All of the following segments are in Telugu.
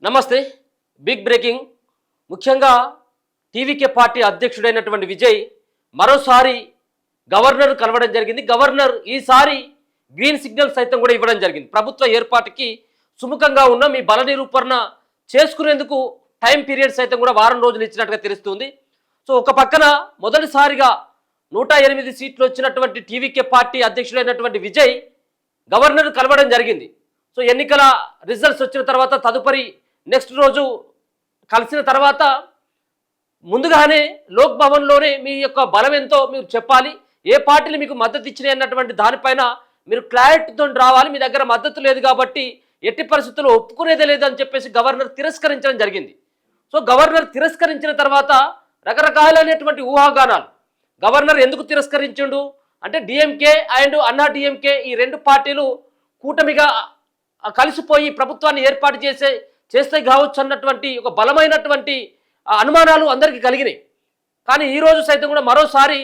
నమస్తే. Big breaking. ముఖ్యంగా టీవీకే పార్టీ అధ్యక్షుడైనటువంటి విజయ్ మరోసారి గవర్నర్ కలవడం జరిగింది. గవర్నర్ ఈసారి గ్రీన్ సిగ్నల్ సైతం కూడా ఇవ్వడం జరిగింది. ప్రభుత్వ ఏర్పాటుకి సుముఖంగా ఉన్న మీ బల నిరూపణ చేసుకునేందుకు టైం పీరియడ్ సైతం కూడా వారం రోజులు ఇచ్చినట్టుగా తెలుస్తుంది. సో ఒక పక్కన మొదటిసారిగా 108 సీట్లు వచ్చినటువంటి టీవీకే పార్టీ అధ్యక్షుడైనటువంటి విజయ్ గవర్నర్ కలవడం జరిగింది. సో ఎన్నికల రిజల్ట్స్ వచ్చిన తర్వాత తదుపరి నెక్స్ట్ రోజు కలిసిన తర్వాత ముందుగానే లోక్ భవన్లోనే మీ యొక్క బలం ఎంతో మీరు చెప్పాలి, ఏ పార్టీలు మీకు మద్దతు ఇచ్చినాయి అన్నటువంటి దానిపైన మీరు క్లారిటీతో రావాలి. మీ దగ్గర మద్దతు లేదు కాబట్టి ఎట్టి పరిస్థితుల్లో ఒప్పుకునేదే లేదని చెప్పేసి గవర్నర్ తిరస్కరించడం జరిగింది. సో గవర్నర్ తిరస్కరించిన తర్వాత రకరకాలైనటువంటి ఊహాగానాలు. గవర్నర్ ఎందుకు తిరస్కరించిండు అంటే డిఎంకే అండ్ అన్నా డిఎంకే ఈ రెండు పార్టీలు కూటమిగా కలిసిపోయి ప్రభుత్వాన్ని ఏర్పాటు చేస్తే కావచ్చు అన్నటువంటి ఒక బలమైనటువంటి అనుమానాలు అందరికీ కలిగినాయి. కానీ ఈరోజు సైతం కూడా మరోసారి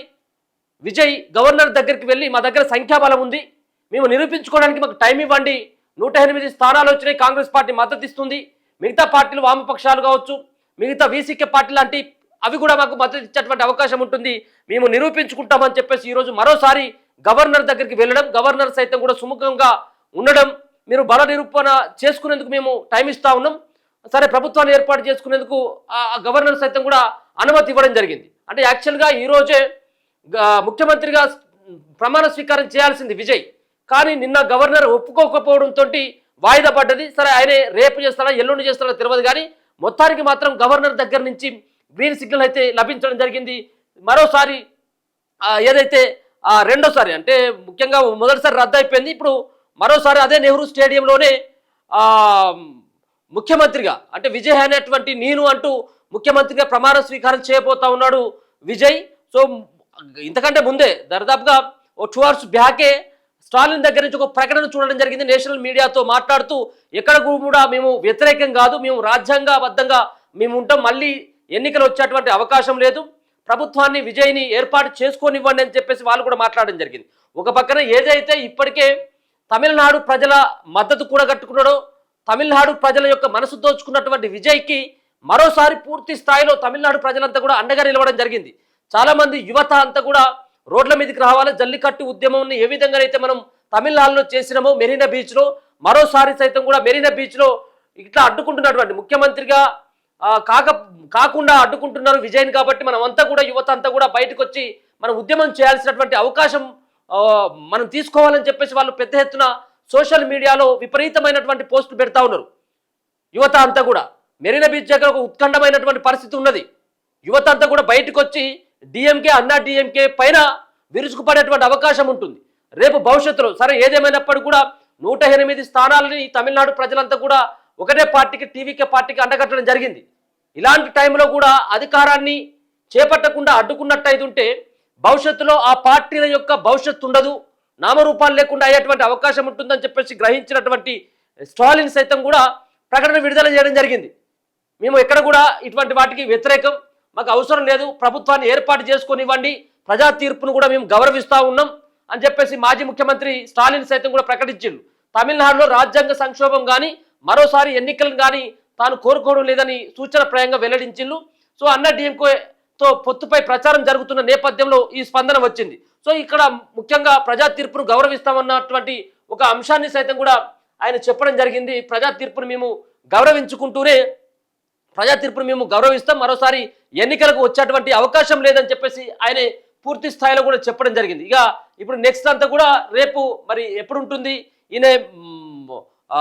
విజయ్ గవర్నర్ దగ్గరికి వెళ్ళి మా దగ్గర సంఖ్యాబలం ఉంది, మేము నిరూపించుకోవడానికి మాకు టైం ఇవ్వండి, 108 స్థానాలు వచ్చినాయి, కాంగ్రెస్ పార్టీ మద్దతు ఇస్తుంది, మిగతా పార్టీలు వామపక్షాలు కావచ్చు, మిగతా వీసీకే పార్టీ లాంటి అవి కూడా మాకు మద్దతు ఇచ్చేటువంటి అవకాశం ఉంటుంది, మేము నిరూపించుకుంటామని చెప్పేసి ఈరోజు మరోసారి గవర్నర్ దగ్గరికి వెళ్ళడం, గవర్నర్ సైతం కూడా సుముఖంగా ఉండడం, మీరు బల నిరూపణ చేసుకునేందుకు మేము టైం ఇస్తా ఉన్నాం, సరే ప్రభుత్వాన్ని ఏర్పాటు చేసుకునేందుకు గవర్నర్ సైతం కూడా అనుమతి ఇవ్వడం జరిగింది. అంటే యాక్చువల్గా ఈరోజే ముఖ్యమంత్రిగా ప్రమాణ స్వీకారం చేయాల్సింది విజయ్, కానీ నిన్న గవర్నర్ ఒప్పుకోకపోవడంతో వాయిదా పడ్డది. సరే ఆయనే రేపు చేస్తాడా ఎల్లుండి చేస్తాడో తెలియదు, కానీ మొత్తానికి మాత్రం గవర్నర్ దగ్గర నుంచి గ్రీన్ సిగ్నల్ అయితే లభించడం జరిగింది. మరోసారి ఏదైతే రెండోసారి అంటే ముఖ్యంగా మొదటిసారి రద్దు అయిపోయింది, ఇప్పుడు మరోసారి అదే నెహ్రూ స్టేడియంలోనే ముఖ్యమంత్రిగా అంటే విజయ్ అనేటువంటి నేను అంటూ ముఖ్యమంత్రిగా ప్రమాణ స్వీకారం చేయబోతా ఉన్నాడు విజయ్. సో ఇంతకంటే ముందే దాదాపుగా ఓ 2 hours బ్యాకే స్టాలిన్ దగ్గర నుంచి ఒక ప్రకటన చూడడం జరిగింది. నేషనల్ మీడియాతో మాట్లాడుతూ ఎక్కడ కూడా మేము వ్యతిరేకం కాదు, మేము రాజ్యాంగబద్ధంగా మేము ఉంటాం, మళ్ళీ ఎన్నికలు వచ్చేటువంటి అవకాశం లేదు, ప్రభుత్వాన్ని విజయ్ని ఏర్పాటు చేసుకోనివ్వండి అని చెప్పేసి వాళ్ళు కూడా మాట్లాడడం జరిగింది. ఒక పక్కన ఏదైతే ఇప్పటికే తమిళనాడు ప్రజల మద్దతు కూడగట్టుకున్నాడో, తమిళనాడు ప్రజల యొక్క మనసు దోచుకున్నటువంటి విజయ్కి మరోసారి పూర్తి స్థాయిలో తమిళనాడు ప్రజలంతా కూడా అండగా నిలవడం జరిగింది. చాలామంది యువత అంతా కూడా రోడ్ల మీదకి రావాలి, జల్లికట్టు ఉద్యమంని ఏ విధంగానైతే మనం తమిళనాడులో చేసినామో మెరీనా బీచ్లో, మరోసారి సైతం కూడా మెరీనా బీచ్లో ఇట్లా అడ్డుకుంటున్నటువంటి ముఖ్యమంత్రిగా కాకుండా అడ్డుకుంటున్నారు విజయ్ని, కాబట్టి మనం అంతా కూడా యువత అంతా కూడా బయటకు వచ్చి మనం ఉద్యమం చేయాల్సినటువంటి అవకాశం మనం తీసుకోవాలని చెప్పేసి వాళ్ళు పెద్ద ఎత్తున సోషల్ మీడియాలో విపరీతమైనటువంటి పోస్టులు పెడతా ఉన్నారు. యువత అంతా కూడా మెరీనా బీచ్ దగ్గర ఒక ఉత్కంఠమైనటువంటి పరిస్థితి ఉన్నది. యువత అంతా కూడా బయటకు వచ్చి డిఎంకే అన్నా డిఎంకే పైన విరుచుకుపడేటువంటి అవకాశం ఉంటుంది రేపు భవిష్యత్తులో. సరే ఏదేమైనప్పటికీ కూడా 108 స్థానాలని తమిళనాడు ప్రజలంతా కూడా ఒకటే పార్టీకి టీవీకే పార్టీకి అండగట్టడం జరిగింది. ఇలాంటి టైంలో కూడా అధికారాన్ని చేపట్టకుండా అడ్డుకున్నట్టయితే ఉంటే భవిష్యత్తులో ఆ పార్టీల యొక్క భవిష్యత్తు ఉండదు, నామరూపాలు లేకుండా అయ్యేటువంటి అవకాశం ఉంటుందని చెప్పేసి గ్రహించినటువంటి స్టాలిన్ సైతం కూడా ప్రకటన విడుదల చేయడం జరిగింది. మేము ఎక్కడ కూడా ఇటువంటి వాటికి వ్యతిరేకం, మాకు అవసరం లేదు, ప్రభుత్వాన్ని ఏర్పాటు చేసుకొనివ్వండి, ప్రజా తీర్పును కూడా మేము గౌరవిస్తూ ఉన్నాం అని చెప్పేసి మాజీ ముఖ్యమంత్రి స్టాలిన్ సైతం కూడా ప్రకటించిండు. తమిళనాడులో రాజ్యాంగ సంక్షోభం కానీ మరోసారి ఎన్నికలను కానీ తాను కోరుకోవడం లేదని సూచనప్రాయంగా వెల్లడించిండు. సో అన్నా డిఎంకేతో పొత్తుపై ప్రచారం జరుగుతున్న నేపథ్యంలో ఈ స్పందన వచ్చింది. సో ఇక్కడ ముఖ్యంగా ప్రజా తీర్పును గౌరవిస్తామన్నటువంటి ఒక అంశాన్ని సైతం కూడా ఆయన చెప్పడం జరిగింది. ప్రజా తీర్పును మేము గౌరవించుకుంటూనే ప్రజా తీర్పును మేము గౌరవిస్తాం, మరోసారి ఎన్నికలకు వచ్చేటువంటి అవకాశం లేదని చెప్పేసి ఆయన పూర్తి స్థాయిలో కూడా చెప్పడం జరిగింది. ఇక ఇప్పుడు నెక్స్ట్ అంతా కూడా రేపు మరి ఎప్పుడు ఉంటుంది ఈయన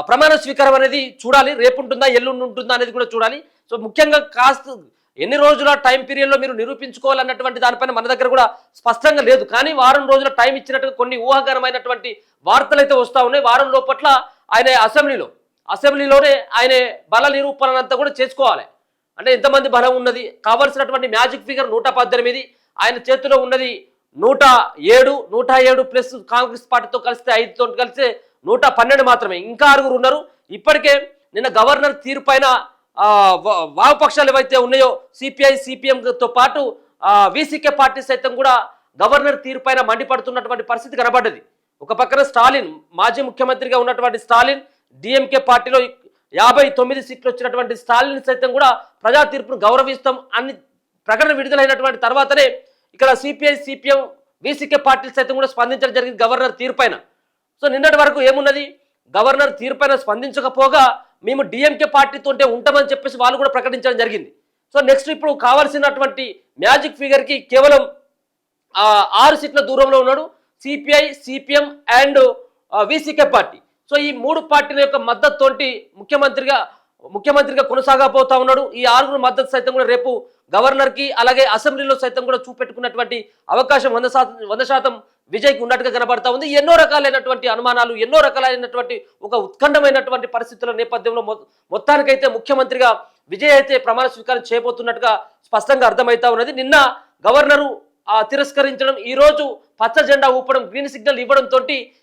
ప్రమాణ స్వీకారం అనేది చూడాలి, రేపు ఉంటుందా ఎల్లుండి ఉంటుందా అనేది కూడా చూడాలి. సో ముఖ్యంగా కాస్త ఎన్ని రోజుల టైం పీరియడ్లో మీరు నిరూపించుకోవాలన్నటువంటి దానిపైన మన దగ్గర కూడా స్పష్టంగా లేదు, కానీ వారం రోజుల టైం ఇచ్చినట్టుగా కొన్ని ఊహాగానమైనటువంటి వార్తలు అయితే వస్తూ ఉన్నాయి. వారం లోపట్ల ఆయన అసెంబ్లీలోనే ఆయన బల నిరూపణ అంతా కూడా చేసుకోవాలి. అంటే ఎంతమంది బలం ఉన్నది, కావాల్సినటువంటి మ్యాజిక్ ఫిగర్ 118, ఆయన చేతిలో ఉన్నది 107 ప్లస్ కాంగ్రెస్ పార్టీతో కలిస్తే 5తో కలిస్తే 112 మాత్రమే, ఇంకా 6 ఉన్నారు. ఇప్పటికే నిన్న గవర్నర్ తీరు పైన వామపక్షాలు ఏవైతే ఉన్నాయో సిపిఐ సిపిఎంతో పాటు వీసీకే పార్టీ సైతం కూడా గవర్నర్ తీరు పైన మండిపడుతున్నటువంటి పరిస్థితి కనబడ్డది. ఒక పక్కన స్టాలిన్, మాజీ ముఖ్యమంత్రిగా ఉన్నటువంటి స్టాలిన్ డిఎంకే పార్టీలో 59 సీట్లు వచ్చినటువంటి స్టాలిన్ సైతం కూడా ప్రజా తీర్పును గౌరవిస్తాం అని ప్రకటన విడుదలైనటువంటి తర్వాతనే ఇక్కడ సిపిఐ సిపిఎం వీసీకే పార్టీలు సైతం కూడా స్పందించడం జరిగింది గవర్నర్ తీర్పైన. సో నిన్నటి వరకు ఏమున్నది, గవర్నర్ తీర్పైన స్పందించకపోగా మేము డిఎంకే పార్టీతో ఉంటామని చెప్పేసి వాళ్ళు కూడా ప్రకటించడం జరిగింది. సో నెక్స్ట్ ఇప్పుడు కావాల్సినటువంటి మ్యాజిక్ ఫిగర్కి కేవలం 6 సీట్ల దూరంలో ఉన్నాడు CPI CPM and VCK party. So ఈ 3 పార్టీల యొక్క మద్దతుతోటి ముఖ్యమంత్రిగా కొనసాగబోతా ఉన్నాడు. ఈ 6 మద్దతు సైతం కూడా రేపు గవర్నర్కి అలాగే అసెంబ్లీలో సైతం కూడా చూపెట్టుకున్నటువంటి అవకాశం 100% విజయ్కి ఉన్నట్టుగా కనబడతా ఉంది. ఎన్నో రకాలైనటువంటి అనుమానాలు, ఎన్నో రకాలైనటువంటి ఒక ఉత్కంఠమైనటువంటి పరిస్థితుల నేపథ్యంలో మొత్తానికైతే ముఖ్యమంత్రిగా విజయ్ అయితే ప్రమాణ స్వీకారం చేయబోతున్నట్టుగా స్పష్టంగా అర్థమవుతా ఉన్నది. నిన్న గవర్నరు తిరస్కరించడం, ఈ రోజు పచ్చ జెండా ఊపడం, గ్రీన్ సిగ్నల్ ఇవ్వడంతో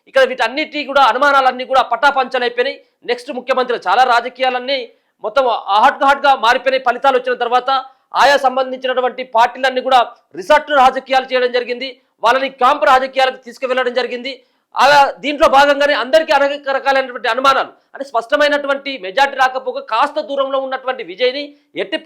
ఇక్కడ వీటన్నిటి కూడా అనుమానాలన్నీ కూడా పటాపంచలైపోయినాయి. నెక్స్ట్ ముఖ్యమంత్రి చాలా రాజకీయాలన్నీ మొత్తం హాట్గా మారిపోయినాయి. ఫలితాలు వచ్చిన తర్వాత ఆయా సంబంధించినటువంటి పార్టీలన్నీ కూడా రిసార్ట్ రాజకీయాలు చేయడం జరిగింది, వాళ్ళని క్యాంప్ రాజకీయాలకు తీసుకువెళ్ళడం జరిగింది. అలా దీంట్లో భాగంగానే అందరికీ అనేక రకాలైనటువంటి అనుమానాలు, అంటే స్పష్టమైనటువంటి మెజార్టీ రాకపోగా కాస్త దూరంలో ఉన్నటువంటి విజయ్ని ఎట్టి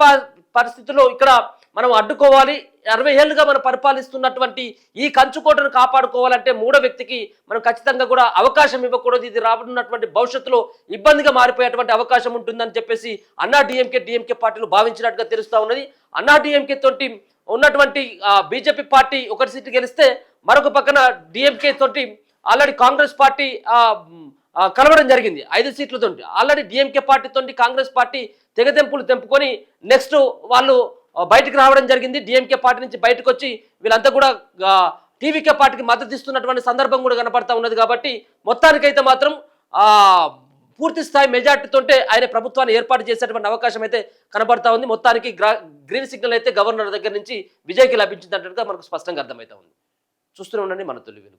పరిస్థితుల్లో ఇక్కడ మనం అడ్డుకోవాలి, 60 ఏళ్ళుగా మనం పరిపాలిస్తున్నటువంటి ఈ కంచుకోటను కాపాడుకోవాలంటే 3వ వ్యక్తికి మనం ఖచ్చితంగా కూడా అవకాశం ఇవ్వకూడదు. ఇది రాబోతున్నటువంటి భవిష్యత్తులో ఇబ్బందిగా మారిపోయేటువంటి అవకాశం ఉంటుందని చెప్పేసి అన్నా డిఎంకే పార్టీలు భావించినట్టుగా తెలుస్తూ ఉన్నది. అన్నా డిఎంకే తోటి ఉన్నటువంటి బీజేపీ పార్టీ 1 సీటు గెలిస్తే మరొక పక్కన డిఎంకే తోటి ఆల్రెడీ కాంగ్రెస్ పార్టీ కలవడం జరిగింది 5 సీట్లతో. ఆల్రెడీ డిఎంకే పార్టీతో కాంగ్రెస్ పార్టీ తెగతెంపులు తెంపుకొని నెక్స్ట్ వాళ్ళు బయటకు రావడం జరిగింది. డిఎంకే పార్టీ నుంచి బయటకు వచ్చి వీళ్ళంతా కూడా టీవీకే పార్టీకి మద్దతు ఇస్తున్నటువంటి సందర్భం కూడా కనపడతా ఉన్నది. కాబట్టి మొత్తానికైతే మాత్రం పూర్తి స్థాయి మెజార్టీతోటే ఆయన ప్రభుత్వాన్ని ఏర్పాటు చేసేటువంటి అవకాశం అయితే కనబడతా ఉంది. మొత్తానికి గ్రీన్ సిగ్నల్ అయితే గవర్నర్ దగ్గర నుంచి విజయ్కి లభించిందంటగా మనకు స్పష్టంగా అర్థమవుతా ఉంది. చూస్తూనే ఉండండి మన తొలి వెలుగు.